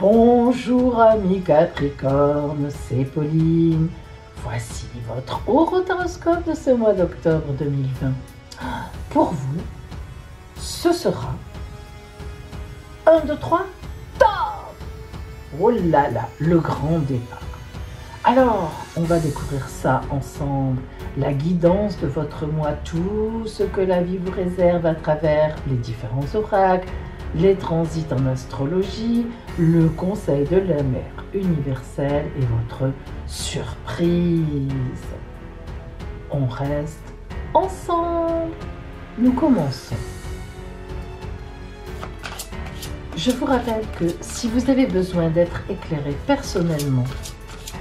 Bonjour amis Capricorne, c'est Pauline. Voici votre horoscope de ce mois d'octobre 2020. Pour vous, ce sera 1, 2, 3, top! Oh là là, le grand départ. Alors, on va découvrir ça ensemble, la guidance de votre mois, tout ce que la vie vous réserve à travers les différents oracles, les transits en astrologie, le conseil de la mère universelle et votre surprise. On reste ensemble. Nous commençons. Je vous rappelle que si vous avez besoin d'être éclairé personnellement,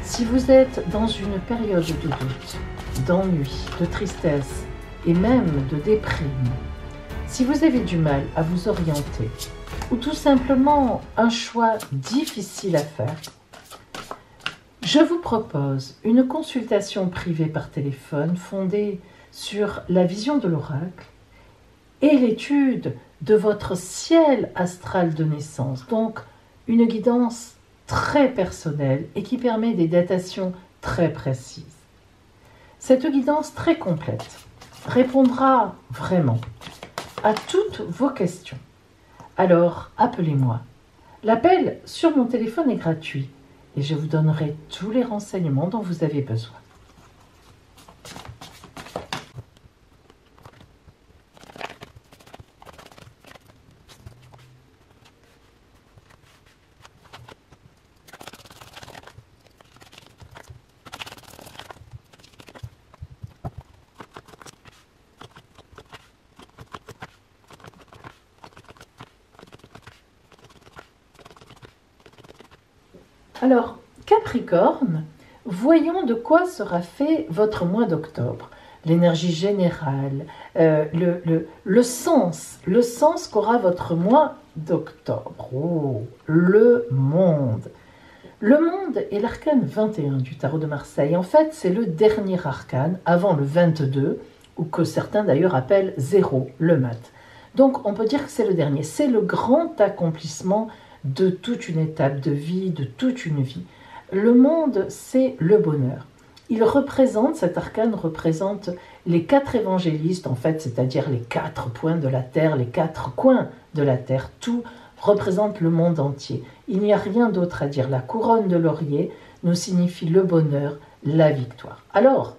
si vous êtes dans une période de doute, d'ennui, de tristesse et même de déprime, si vous avez du mal à vous orienter ou tout simplement un choix difficile à faire, je vous propose une consultation privée par téléphone fondée sur la vision de l'oracle et l'étude de votre ciel astral de naissance, donc une guidance très personnelle et qui permet des datations très précises. Cette guidance très complète répondra vraiment à toutes vos questions. Alors, appelez-moi. L'appel sur mon téléphone est gratuit et je vous donnerai tous les renseignements dont vous avez besoin. Alors, Capricorne, voyons de quoi sera fait votre mois d'octobre. L'énergie générale, le sens qu'aura votre mois d'octobre. Oh, le monde. Le monde est l'arcane 21 du tarot de Marseille. En fait, c'est le dernier arcane avant le 22, ou que certains d'ailleurs appellent 0, le mat. Donc, on peut dire que c'est le dernier. C'est le grand accomplissement de toute une étape de vie, de toute une vie. Le monde, c'est le bonheur. Cet arcane représente les 4 évangélistes, en fait, c'est-à-dire les 4 points de la terre, les 4 coins de la terre. Tout représente le monde entier. Il n'y a rien d'autre à dire. La couronne de laurier nous signifie le bonheur, la victoire. Alors,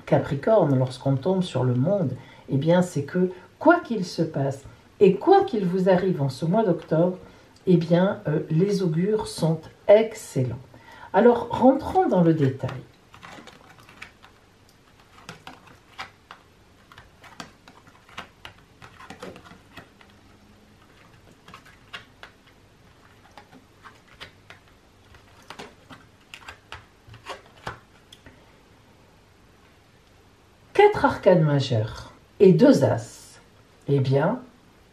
Capricorne, lorsqu'on tombe sur le monde, eh bien, c'est que quoi qu'il se passe et quoi qu'il vous arrive en ce mois d'octobre, eh bien, les augures sont excellents. Alors, rentrons dans le détail. Quatre arcanes majeures et 2 as. Eh bien,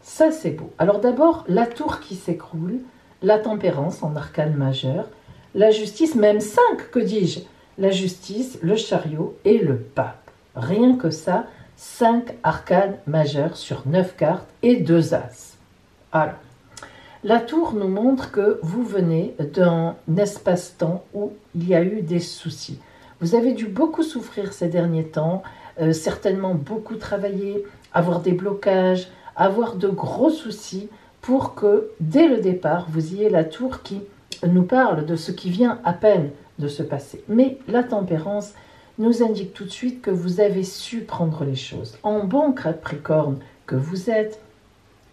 ça c'est beau. Alors d'abord, la tour qui s'écroule, la tempérance en arcane majeur, la justice, même 5, que dis-je? La justice, le chariot et le pape. Rien que ça, 5 arcanes majeurs sur 9 cartes et 2 as. Alors, la tour nous montre que vous venez d'un espace-temps où il y a eu des soucis. Vous avez dû beaucoup souffrir ces derniers temps, certainement beaucoup travailler, avoir des blocages, avoir de gros soucis pour que, dès le départ, vous ayez la tour qui nous parle de ce qui vient à peine de se passer. Mais la tempérance nous indique tout de suite que vous avez su prendre les choses. En bon Capricorne que vous êtes,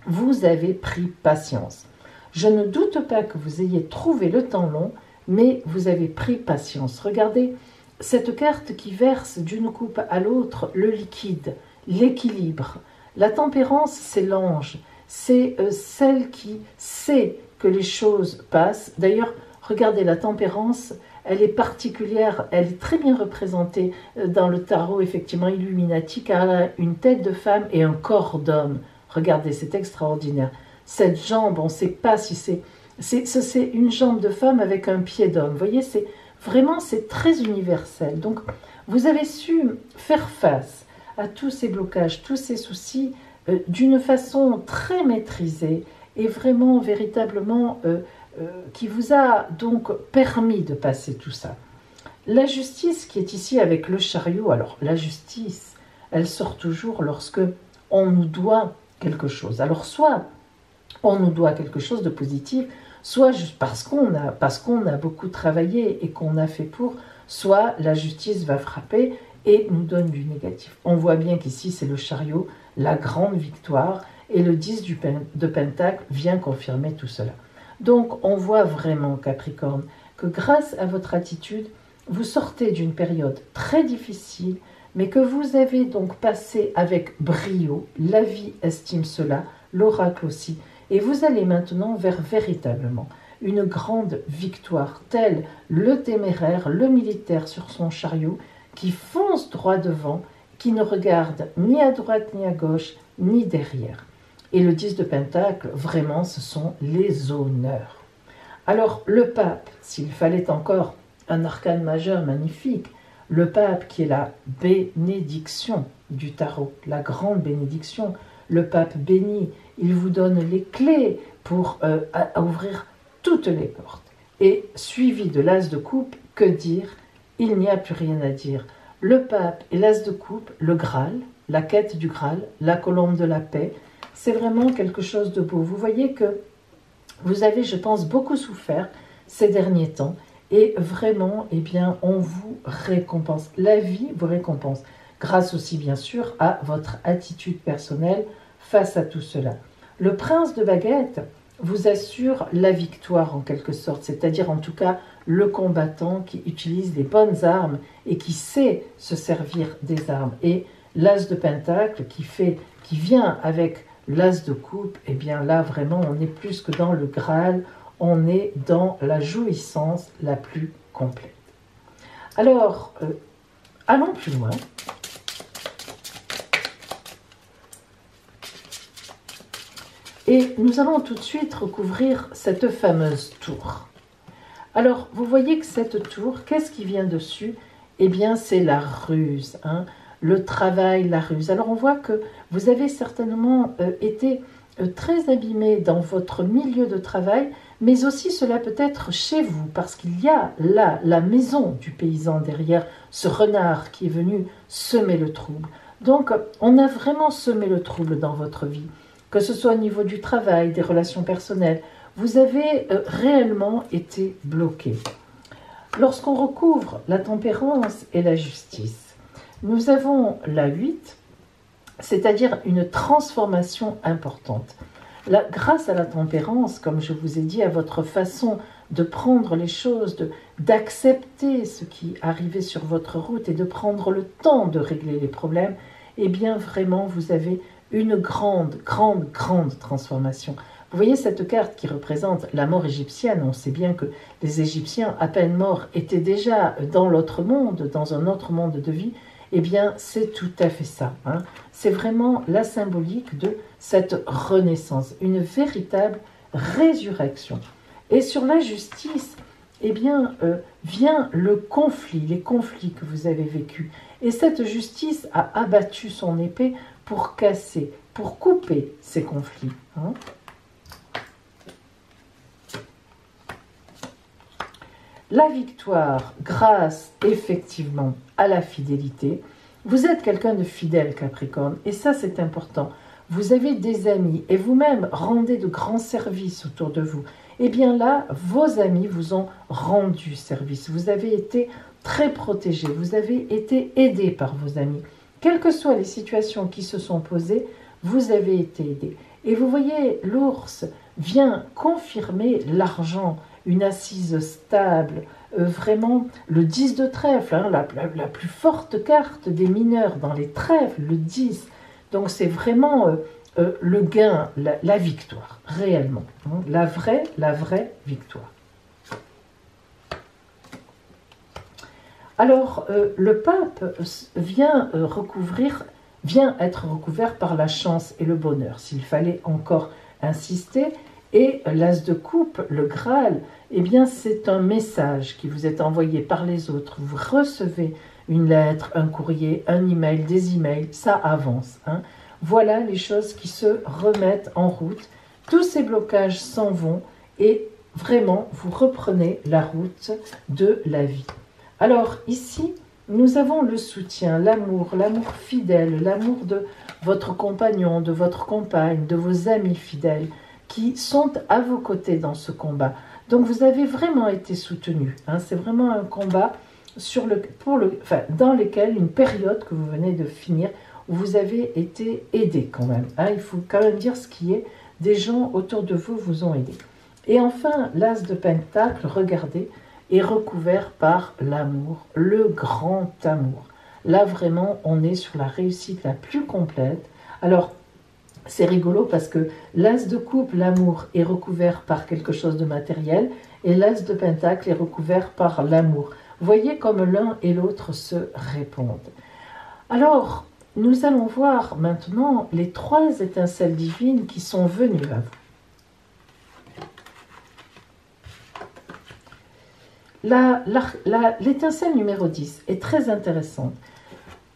vous avez pris patience. Je ne doute pas que vous ayez trouvé le temps long, mais vous avez pris patience. Regardez cette carte qui verse d'une coupe à l'autre le liquide, l'équilibre. La tempérance, c'est l'ange, c'est celle qui sait que les choses passent. D'ailleurs, regardez, la tempérance, elle est particulière, elle est très bien représentée dans le tarot, effectivement, Illuminati, car elle a une tête de femme et un corps d'homme. Regardez, c'est extraordinaire. Cette jambe, on ne sait pas si c'est une jambe de femme avec un pied d'homme. Vous voyez, c'est très universel. Donc, vous avez su faire face à tous ces blocages, tous ces soucis d'une façon très maîtrisée et vraiment, véritablement qui vous a donc permis de passer tout ça. La justice qui est ici avec le chariot, alors la justice, elle sort toujours lorsque on nous doit quelque chose. Alors soit on nous doit quelque chose de positif, soit juste parce qu'on a beaucoup travaillé et qu'on a fait pour, soit la justice va frapper et nous donne du négatif. On voit bien qu'ici c'est le chariot, la grande victoire, et le 10 de Pentacle vient confirmer tout cela. Donc on voit vraiment, Capricorne, que grâce à votre attitude, vous sortez d'une période très difficile, mais que vous avez donc passé avec brio. La vie estime cela, l'oracle aussi, et vous allez maintenant vers véritablement une grande victoire, telle le téméraire, le militaire sur son chariot, qui fonce droit devant, qui ne regarde ni à droite ni à gauche, ni derrière. Et le 10 de Pentacle, vraiment, ce sont les honneurs. Alors, le pape, s'il fallait encore un arcane majeur magnifique, le pape qui est la bénédiction du tarot, la grande bénédiction, le pape béni, il vous donne les clés pour ouvrir toutes les portes. Et suivi de l'as de coupe, que dire? Il n'y a plus rien à dire. Le pape et l'as de coupe, le Graal, la quête du Graal, la colombe de la paix, c'est vraiment quelque chose de beau. Vous voyez que vous avez, je pense, beaucoup souffert ces derniers temps et vraiment, eh bien, on vous récompense. La vie vous récompense, grâce aussi, bien sûr, à votre attitude personnelle face à tout cela. Le prince de baguette vous assure la victoire en quelque sorte, c'est-à-dire en tout cas le combattant qui utilise les bonnes armes et qui sait se servir des armes. Et l'as de pentacle qui vient avec l'as de coupe, eh bien là vraiment on est plus que dans le Graal, on est dans la jouissance la plus complète. Alors, allons plus loin. Et nous allons tout de suite recouvrir cette fameuse tour. Alors, vous voyez que cette tour, qu'est-ce qui vient dessus? Eh bien, c'est la ruse, hein, le travail, la ruse. Alors, on voit que vous avez certainement été très abîmé dans votre milieu de travail, mais aussi cela peut être chez vous, parce qu'il y a là la maison du paysan derrière, ce renard qui est venu semer le trouble. Donc, on a vraiment semé le trouble dans votre vie, que ce soit au niveau du travail, des relations personnelles. Vous avez réellement été bloqué. Lorsqu'on recouvre la tempérance et la justice, nous avons la 8, c'est-à-dire une transformation importante. Là, grâce à la tempérance, comme je vous ai dit, à votre façon de prendre les choses, d'accepter ce qui arrivait sur votre route et de prendre le temps de régler les problèmes, eh bien vraiment vous avez une grande transformation. Vous voyez cette carte qui représente la mort égyptienne. On sait bien que les Égyptiens, à peine morts, étaient déjà dans l'autre monde, dans un autre monde de vie. Eh bien, c'est tout à fait ça, hein. C'est vraiment la symbolique de cette renaissance, une véritable résurrection. Et sur la justice, eh bien, vient le conflit, les conflits que vous avez vécus. Et cette justice a abattu son épée pour casser, pour couper ces conflits, hein. La victoire, grâce effectivement à la fidélité. Vous êtes quelqu'un de fidèle, Capricorne, et ça c'est important. Vous avez des amis et vous-même rendez de grands services autour de vous. Eh bien là, vos amis vous ont rendu service. Vous avez été très protégé, vous avez été aidé par vos amis. Quelles que soient les situations qui se sont posées, vous avez été aidé. Et vous voyez, l'ours vient confirmer l'argent, une assise stable, vraiment le 10 de trèfle, hein, la plus forte carte des mineurs dans les trèfles, le 10. Donc c'est vraiment le gain, la victoire, réellement, hein, la vraie victoire. Alors le pape vient être recouvert par la chance et le bonheur, s'il fallait encore insister. Et l'as de coupe, le Graal, eh bien c'est un message qui vous est envoyé par les autres. Vous recevez une lettre, un courrier, un email, des emails, ça avance, hein. Voilà les choses qui se remettent en route. Tous ces blocages s'en vont et vraiment, vous reprenez la route de la vie. Alors ici, nous avons le soutien, l'amour fidèle, l'amour de votre compagnon, de votre compagne, de vos amis fidèles qui sont à vos côtés dans ce combat. Donc vous avez vraiment été soutenu. Hein. C'est vraiment un combat dans lequel une période que vous venez de finir, où vous avez été aidé quand même. Hein. Il faut quand même dire ce qui est, des gens autour de vous vous ont aidé. Et enfin, l'as de Pentacle, regardez, est recouvert par l'amour, le grand amour. Là, vraiment, on est sur la réussite la plus complète. Alors, c'est rigolo parce que l'as de coupe, l'amour, est recouvert par quelque chose de matériel et l'as de Pentacle est recouvert par l'amour. Voyez comme l'un et l'autre se répondent. Alors, nous allons voir maintenant les 3 étincelles divines qui sont venues à vous. L'étincelle numéro 10 est très intéressante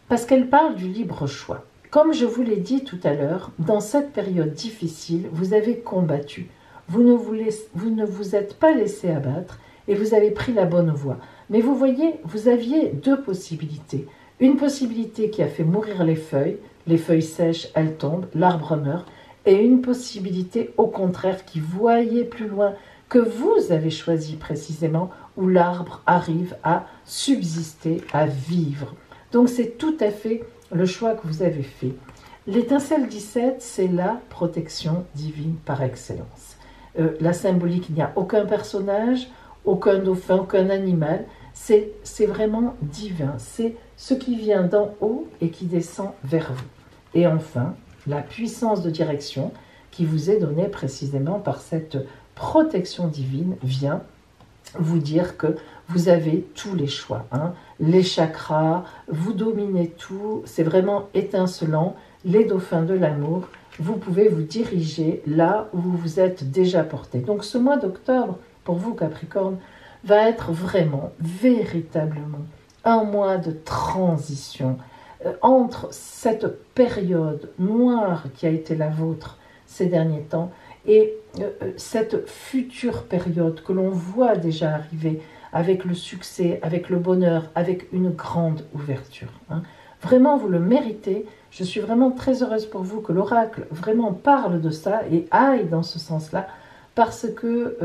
parce qu'elle parle du libre choix. Comme je vous l'ai dit tout à l'heure, dans cette période difficile, vous avez combattu. Vous ne vous êtes pas laissé abattre et vous avez pris la bonne voie. Mais vous voyez, vous aviez 2 possibilités. Une possibilité qui a fait mourir les feuilles sèches, elles tombent, l'arbre meurt. Et une possibilité, au contraire, qui voyait plus loin, que vous avez choisi précisément, où l'arbre arrive à subsister, à vivre. Donc c'est tout à fait le choix que vous avez fait. L'étincelle 17, c'est la protection divine par excellence. La symbolique, il n'y a aucun personnage, aucun dauphin, aucun animal. C'est vraiment divin. C'est ce qui vient d'en haut et qui descend vers vous. Et enfin, la puissance de direction qui vous est donnée précisément par cette protection divine vient vous dire que vous avez tous les choix. Hein. Les chakras, vous dominez tout, c'est vraiment étincelant. Les dauphins de l'amour, vous pouvez vous diriger là où vous vous êtes déjà porté. Donc ce mois d'octobre, pour vous Capricorne, va être vraiment, véritablement, un mois de transition entre cette période noire qui a été la vôtre ces derniers temps et cette future période que l'on voit déjà arriver avec le succès, avec le bonheur, avec une grande ouverture. Hein. Vraiment, vous le méritez. Je suis vraiment très heureuse pour vous que l'oracle vraiment parle de ça et aille dans ce sens-là, parce que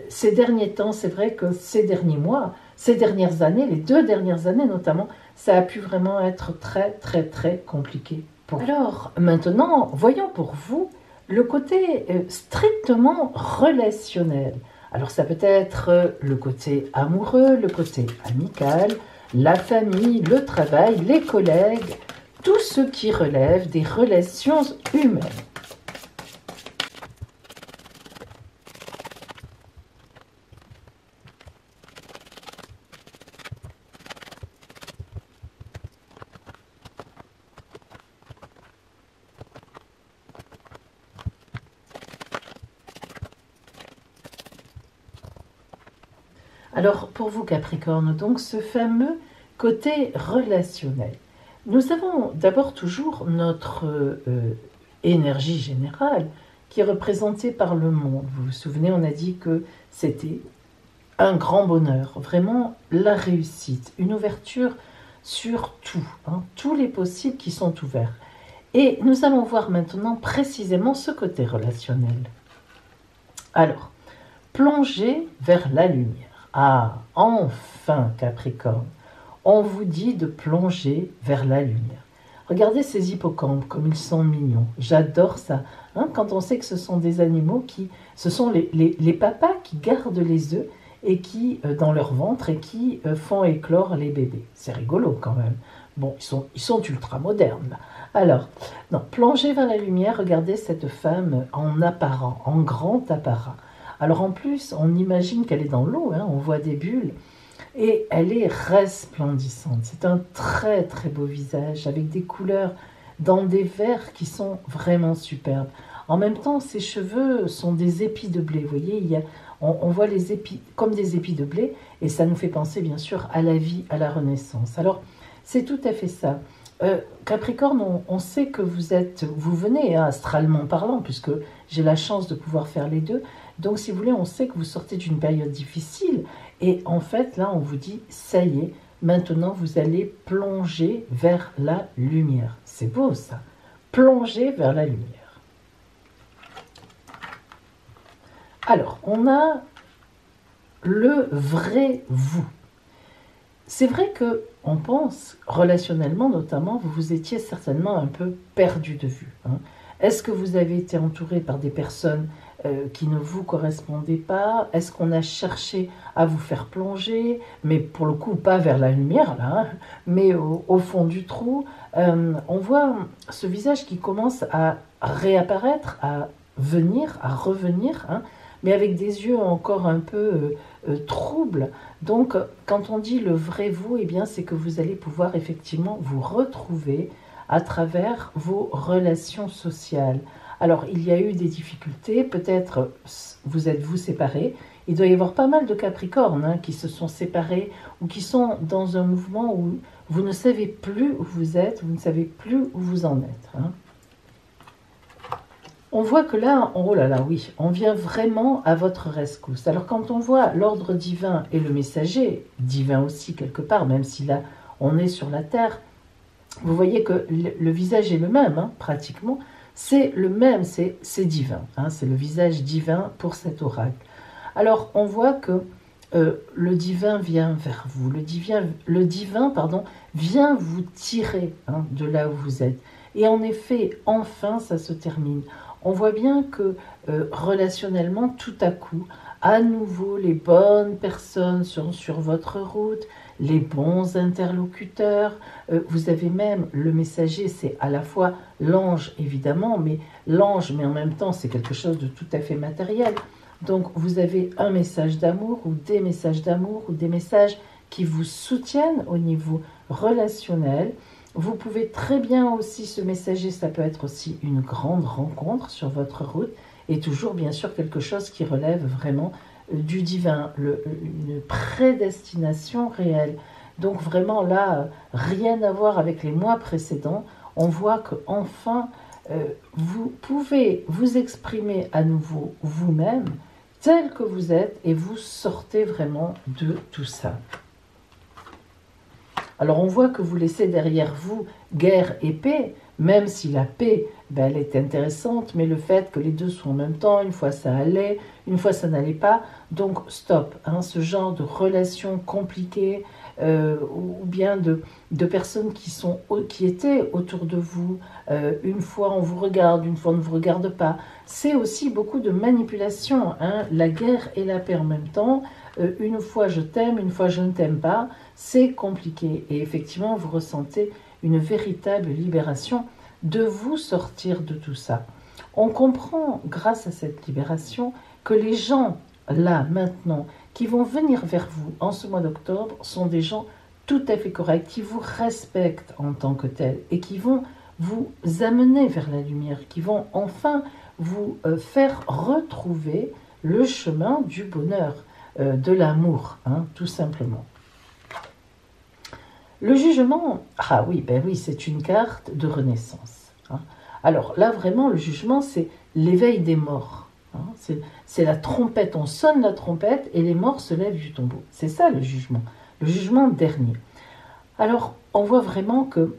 ces derniers temps, c'est vrai que ces derniers mois, ces dernières années, les 2 dernières années notamment, ça a pu vraiment être très, très, très compliqué. Alors, maintenant, voyons pour vous le côté strictement relationnel. Alors, ça peut être le côté amoureux, le côté amical, la famille, le travail, les collègues, tout ce qui relève des relations humaines. Alors, pour vous Capricorne, donc ce fameux côté relationnel. Nous avons d'abord toujours notre énergie générale qui est représentée par le monde. Vous vous souvenez, on a dit que c'était un grand bonheur, vraiment la réussite, une ouverture sur tout, hein, tous les possibles qui sont ouverts. Et nous allons voir maintenant précisément ce côté relationnel. Alors, plongez vers la lumière. Ah, enfin Capricorne, on vous dit de plonger vers la lumière. Regardez ces hippocampes, comme ils sont mignons. J'adore ça. Hein, quand on sait que ce sont des animaux ce sont les papas qui gardent les œufs et qui, dans leur ventre, et qui font éclore les bébés. C'est rigolo quand même. Bon, ils sont ultra modernes là. Alors, non, plongez vers la lumière, regardez cette femme en apparat, en grand apparat. Alors en plus, on imagine qu'elle est dans l'eau, hein, on voit des bulles, et elle est resplendissante. C'est un très très beau visage, avec des couleurs dans des verts qui sont vraiment superbes. En même temps, ses cheveux sont des épis de blé, vous voyez, on voit les épis comme des épis de blé, et ça nous fait penser bien sûr à la vie, à la renaissance. Alors, c'est tout à fait ça. Capricorne, on sait que vous venez, hein, astralement parlant, puisque j'ai la chance de pouvoir faire les deux, Donc, si vous voulez, on sait que vous sortez d'une période difficile. Et en fait, là, on vous dit, ça y est, maintenant, vous allez plonger vers la lumière. C'est beau, ça. Plonger vers la lumière. Alors, on a le vrai vous. C'est vrai que on pense, relationnellement notamment, vous vous étiez certainement un peu perdu de vue. Hein. Est-ce que vous avez été entouré par des personnes qui ne vous correspondaient pas? Est-ce qu'on a cherché à vous faire plonger, mais pour le coup pas vers la lumière, là, hein, mais au fond du trou? On voit ce visage qui commence à réapparaître, à venir, à revenir, hein, mais avec des yeux encore un peu troubles. Donc, quand on dit le vrai vous, eh bien, c'est que vous allez pouvoir effectivement vous retrouver à travers vos relations sociales. Alors, il y a eu des difficultés, peut-être vous êtes-vous séparés. Il doit y avoir pas mal de Capricornes hein, qui se sont séparés ou qui sont dans un mouvement où vous ne savez plus où vous êtes, vous ne savez plus où vous en êtes. Hein. On voit que là, oh là là, oui, on vient vraiment à votre rescousse. Alors quand on voit l'ordre divin et le messager, divin aussi quelque part, même si là on est sur la terre, vous voyez que le visage est le même, hein, pratiquement. C'est le même, c'est divin. Hein, c'est le visage divin pour cet oracle. Alors on voit que le divin vient vers vous. Le divin pardon, vient vous tirer hein, de là où vous êtes. Et en effet, enfin, ça se termine. On voit bien que relationnellement, tout à coup, à nouveau, les bonnes personnes sont sur votre route, les bons interlocuteurs. Vous avez même le messager, c'est à la fois l'ange, évidemment, mais l'ange, mais en même temps, c'est quelque chose de tout à fait matériel. Donc, vous avez un message d'amour ou des messages d'amour ou des messages qui vous soutiennent au niveau relationnel. Vous pouvez très bien aussi, ce messager, ça peut être aussi une grande rencontre sur votre route et toujours bien sûr quelque chose qui relève vraiment du divin, une prédestination réelle. Donc vraiment là, rien à voir avec les mois précédents. On voit qu'enfin, vous pouvez vous exprimer à nouveau vous-même tel que vous êtes et vous sortez vraiment de tout ça. Alors on voit que vous laissez derrière vous guerre et paix, même si la paix, ben, elle est intéressante, mais le fait que les deux soient en même temps, une fois ça allait, une fois ça n'allait pas, donc stop, hein, ce genre de relations compliquées, ou bien de personnes qui étaient autour de vous, une fois on vous regarde, une fois on ne vous regarde pas, c'est aussi beaucoup de manipulation, hein, la guerre et la paix en même temps, une fois je t'aime, une fois je ne t'aime pas, c'est compliqué. Et effectivement, vous ressentez une véritable libération de vous sortir de tout ça. On comprend, grâce à cette libération, que les gens, là, maintenant, qui vont venir vers vous en ce mois d'octobre, sont des gens tout à fait corrects, qui vous respectent en tant que tels et qui vont vous amener vers la lumière, qui vont enfin vous faire retrouver le chemin du bonheur. De l'amour, hein, tout simplement. Le jugement, ah oui, ben oui, c'est une carte de renaissance. Hein. Alors là, vraiment, le jugement, c'est l'éveil des morts. Hein. C'est la trompette, on sonne la trompette et les morts se lèvent du tombeau. C'est ça le jugement dernier. Alors, on voit vraiment que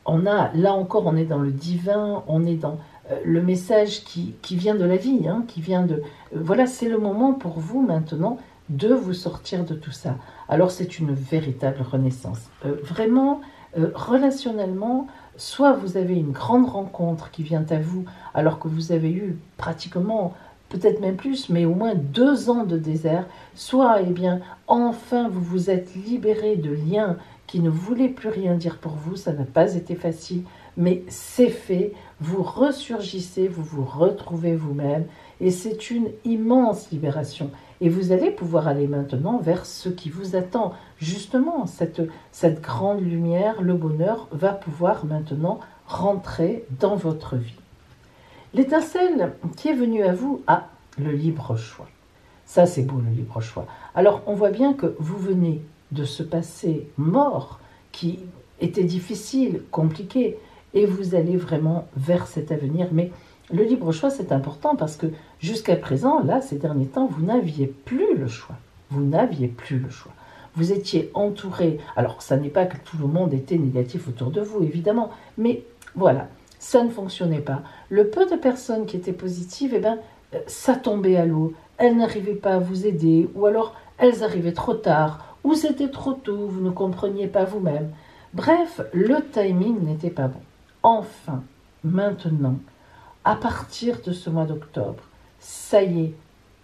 là encore, on est dans le divin, on est dans le message qui vient de la vie, hein, qui vient de... voilà, c'est le moment pour vous maintenant de vous sortir de tout ça. Alors c'est une véritable renaissance. Vraiment, relationnellement, soit vous avez une grande rencontre qui vient à vous, alors que vous avez eu pratiquement, peut-être même plus, mais au moins 2 ans de désert, soit, eh bien, enfin vous vous êtes libéré de liens qui ne voulaient plus rien dire pour vous, ça n'a pas été facile, mais c'est fait, vous ressurgissez, vous vous retrouvez vous-même, et c'est une immense libération. Et vous allez pouvoir aller maintenant vers ce qui vous attend. Justement, cette grande lumière, le bonheur, va pouvoir maintenant rentrer dans votre vie. L'étincelle qui est venue à vous a le libre choix. Ça, c'est beau, le libre choix. Alors, on voit bien que vous venez de ce passé mort qui était difficile, compliqué, et vous allez vraiment vers cet avenir, mais Le libre choix, c'est important parce que jusqu'à présent, là, ces derniers temps, vous n'aviez plus le choix. Vous n'aviez plus le choix. Vous étiez entouré. Alors, ça n'est pas que tout le monde était négatif autour de vous, évidemment, mais voilà, ça ne fonctionnait pas. Le peu de personnes qui étaient positives, eh ben, ça tombait à l'eau. Elles n'arrivaient pas à vous aider, ou alors elles arrivaient trop tard, ou c'était trop tôt, vous ne compreniez pas vous-même. Bref, le timing n'était pas bon. Enfin, maintenant, à partir de ce mois d'octobre, ça y est,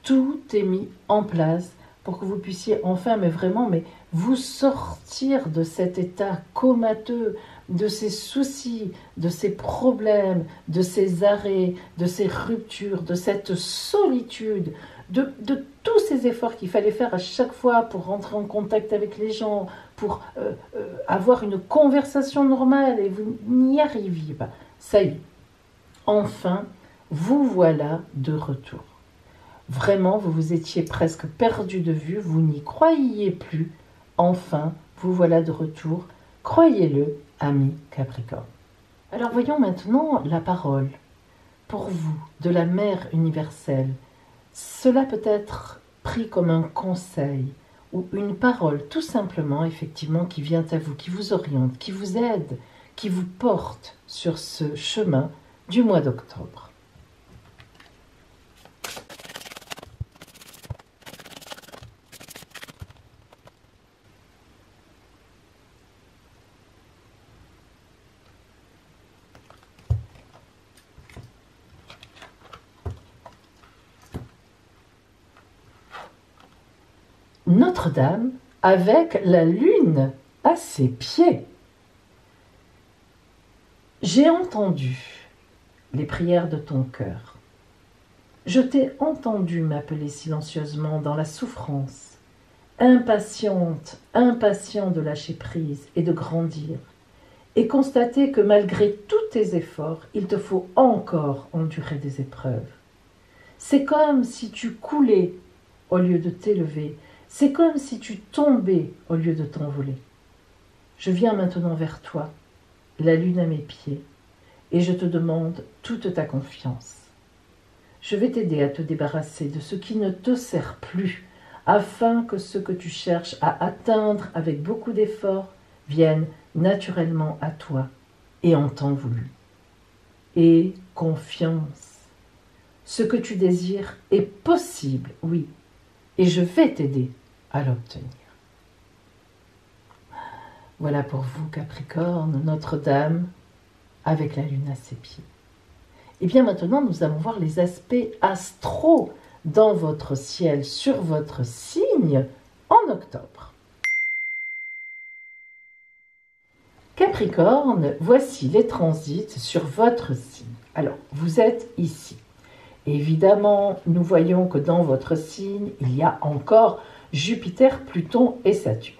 tout est mis en place pour que vous puissiez enfin, mais vraiment, vous sortir de cet état comateux, de ces soucis, de ces problèmes, de ces arrêts, de ces ruptures, de cette solitude, de tous ces efforts qu'il fallait faire à chaque fois pour rentrer en contact avec les gens, pour avoir une conversation normale, et vous n'y arriviez pas. Ça y est, enfin, vous voilà de retour. Vraiment, vous vous étiez presque perdu de vue, vous n'y croyiez plus. Enfin, vous voilà de retour. Croyez-le, ami Capricorne. Alors voyons maintenant la parole. Pour vous, de la Mère universelle, cela peut être pris comme un conseil ou une parole, tout simplement, effectivement, qui vient à vous, qui vous oriente, qui vous aide, qui vous porte sur ce chemin du mois d'octobre. Notre-Dame avec la lune à ses pieds. J'ai entendu les prières de ton cœur. Je t'ai entendu m'appeler silencieusement dans la souffrance, impatiente, impatient de lâcher prise et de grandir, et constater que malgré tous tes efforts, il te faut encore endurer des épreuves. C'est comme si tu coulais au lieu de t'élever. C'est comme si tu tombais au lieu de t'envoler. Je viens maintenant vers toi, la lune à mes pieds, et je te demande toute ta confiance. Je vais t'aider à te débarrasser de ce qui ne te sert plus, afin que ce que tu cherches à atteindre avec beaucoup d'efforts vienne naturellement à toi et en temps voulu. Et confiance. Ce que tu désires est possible, oui, et je vais t'aider à l'obtenir. Voilà pour vous, Capricorne, Notre-Dame, avec la lune à ses pieds. Et bien maintenant, nous allons voir les aspects astraux dans votre ciel, sur votre signe, en octobre. Capricorne, voici les transits sur votre signe. Alors, vous êtes ici. Évidemment, nous voyons que dans votre signe, il y a encore Jupiter, Pluton et Saturne.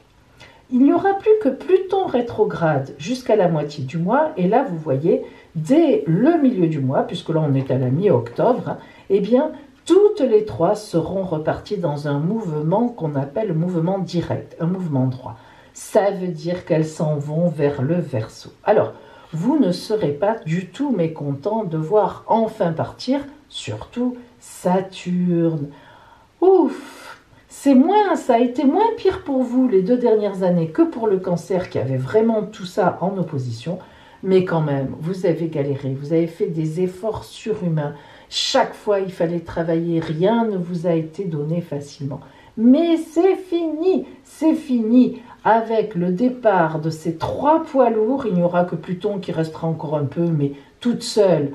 Il n'y aura plus que Pluton rétrograde jusqu'à la moitié du mois, et là, vous voyez, dès le milieu du mois, puisque là, on est à la mi-octobre, eh bien, toutes les trois seront reparties dans un mouvement qu'on appelle le mouvement direct, un mouvement droit. Ça veut dire qu'elles s'en vont vers le Verseau. Alors, vous ne serez pas du tout mécontent de voir enfin partir, surtout Saturne. Ouf, ça a été moins pire pour vous les 2 dernières années que pour le Cancer qui avait vraiment tout ça en opposition, mais quand même, vous avez galéré, vous avez fait des efforts surhumains. Chaque fois, il fallait travailler, rien ne vous a été donné facilement. Mais c'est fini. Avec le départ de ces 3 poids lourds, il n'y aura que Pluton qui restera encore un peu, mais toute seule,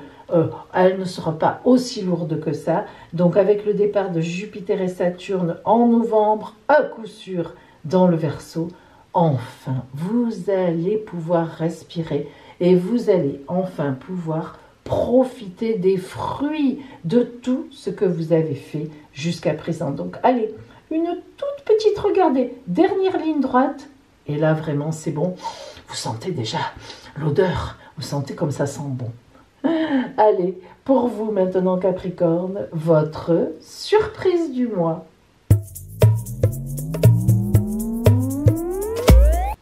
elle ne sera pas aussi lourde que ça. Donc avec le départ de Jupiter et Saturne en novembre, à coup sûr, dans le Verseau, enfin, vous allez pouvoir respirer et vous allez enfin pouvoir profiter des fruits de tout ce que vous avez fait jusqu'à présent. Donc allez, une toute petite, regardez, dernière ligne droite, et là vraiment c'est bon, vous sentez déjà l'odeur, vous sentez comme ça sent bon. Allez, pour vous maintenant Capricorne, votre surprise du mois.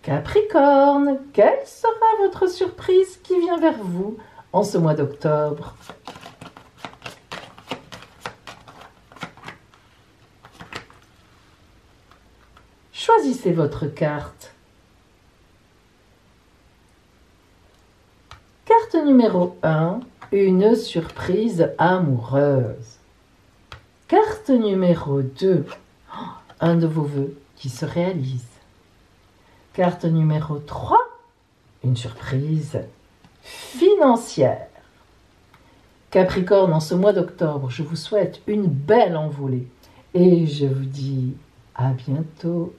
Capricorne, quelle sera votre surprise qui vient vers vous en ce mois d'octobre? Choisissez votre carte. Carte numéro 1, une surprise amoureuse. Carte numéro 2, un de vos vœux qui se réalise. Carte numéro 3, une surprise financière. Capricorne, en ce mois d'octobre, je vous souhaite une belle envolée et je vous dis à bientôt.